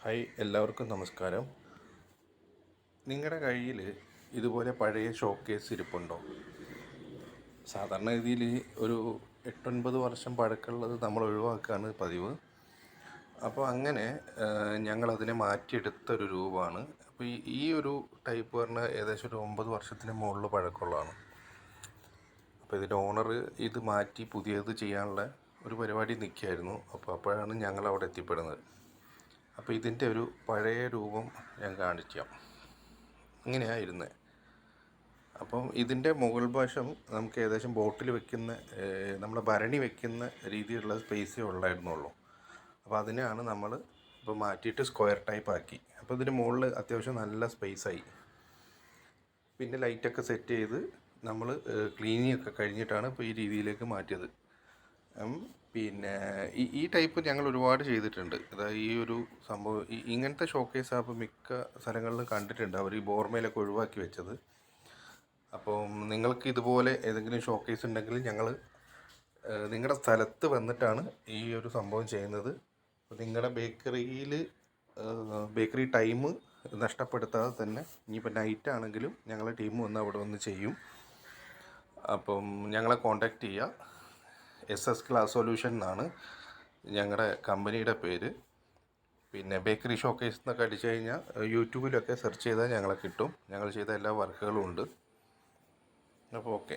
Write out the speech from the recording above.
Hi, എല്ലാവർക്കും നമസ്കാരം. നിങ്ങളുടെ കയ്യിൽ ഇതുപോലെ പഴയ ഷോക്കേസ് ഇരിപ്പുണ്ടോ? സാധാരണഗതിയിൽ ഒരു 8-9 വർഷം പഴക്കമുള്ളത് നമ്മൾ ഒഴിവാക്കുകയാണ് പതിവ്. അപ്പോൾ അങ്ങനെ ഞങ്ങളതിനെ മാറ്റിയെടുത്തൊരു രൂപമാണ്. അപ്പോൾ ഈ ഒരു ടൈപ്പ് പറഞ്ഞാൽ ഏകദേശം ഒരു 9 വർഷത്തിന് മുകളിൽ പഴക്കമുള്ളതാണ്. അപ്പോൾ ഇതിൻ്റെ ഓണർ ഇത് മാറ്റി പുതിയത് ചെയ്യാനുള്ള ഒരു പരിപാടി നിൽക്കുകയായിരുന്നു. അപ്പോൾ അപ്പോഴാണ് ഞങ്ങൾ അവിടെ എത്തിപ്പെടുന്നത്. അപ്പോൾ ഇതിൻ്റെ ഒരു പഴയ രൂപം ഞാൻ കാണിക്കാം. ഇങ്ങനെയായിരുന്നത്. അപ്പം ഇതിൻ്റെ മുകൾ വശം നമുക്ക് ഏകദേശം ബോട്ടിൽ വെക്കുന്ന നമ്മളെ ഭരണി വെക്കുന്ന രീതിയിലുള്ള സ്പേസേ ഉള്ളായിരുന്നുള്ളൂ. അപ്പോൾ അതിനെയാണ് നമ്മൾ ഇപ്പോൾ മാറ്റിയിട്ട് സ്ക്വയർ ടൈപ്പ് ആക്കി. അപ്പോൾ ഇതിന് മുകളിൽ അത്യാവശ്യം നല്ല സ്പേസായി. പിന്നെ ലൈറ്റൊക്കെ സെറ്റ് ചെയ്ത് നമ്മൾ ക്ലീനിങ് ഒക്കെ കഴിഞ്ഞിട്ടാണ് ഇപ്പോൾ ഈ രീതിയിലേക്ക് മാറ്റിയത്. പിന്നെ ഈ ടൈപ്പ് ഞങ്ങൾ ഒരുപാട് ചെയ്തിട്ടുണ്ട്. അതായത് ഈ ഒരു സംഭവം ഇങ്ങനത്തെ ഷോക്കേസ് അപ്പോൾ മിക്ക സ്ഥലങ്ങളിലും കണ്ടിട്ടുണ്ട്. അവർ ഈ ബോർമേലൊക്കെ ഒഴിവാക്കി വെച്ചത്. അപ്പം നിങ്ങൾക്ക് ഇതുപോലെ ഏതെങ്കിലും ഷോക്കേസ് ഉണ്ടെങ്കിൽ ഞങ്ങൾ നിങ്ങളുടെ സ്ഥലത്ത് വന്നിട്ടാണ് ഈ ഒരു സംഭവം ചെയ്യുന്നത്. അപ്പോൾ നിങ്ങളുടെ ബേക്കറി ടൈം നഷ്ടപ്പെടുത്താതെ തന്നെ ഇനിയിപ്പോൾ നൈറ്റ് ആണെങ്കിലും ഞങ്ങളെ ടീം വന്ന് അവിടെ വന്ന് ചെയ്യും. അപ്പം ഞങ്ങളെ കോൺടാക്റ്റ് ചെയ്യുക. SS ഗ്ലാസ് സൊല്യൂഷൻ എന്നാണ് ഞങ്ങളുടെ കമ്പനിയുടെ പേര്. പിന്നെ ബേക്കറി ഷോക്കേസ് എന്നൊക്കെ അടിച്ചു കഴിഞ്ഞാൽ യൂട്യൂബിലൊക്കെ സെർച്ച് ചെയ്താൽ ഞങ്ങളെ കിട്ടും. ഞങ്ങൾ ചെയ്ത എല്ലാ വർക്കുകളും ഉണ്ട്. അപ്പോൾ ഓക്കെ.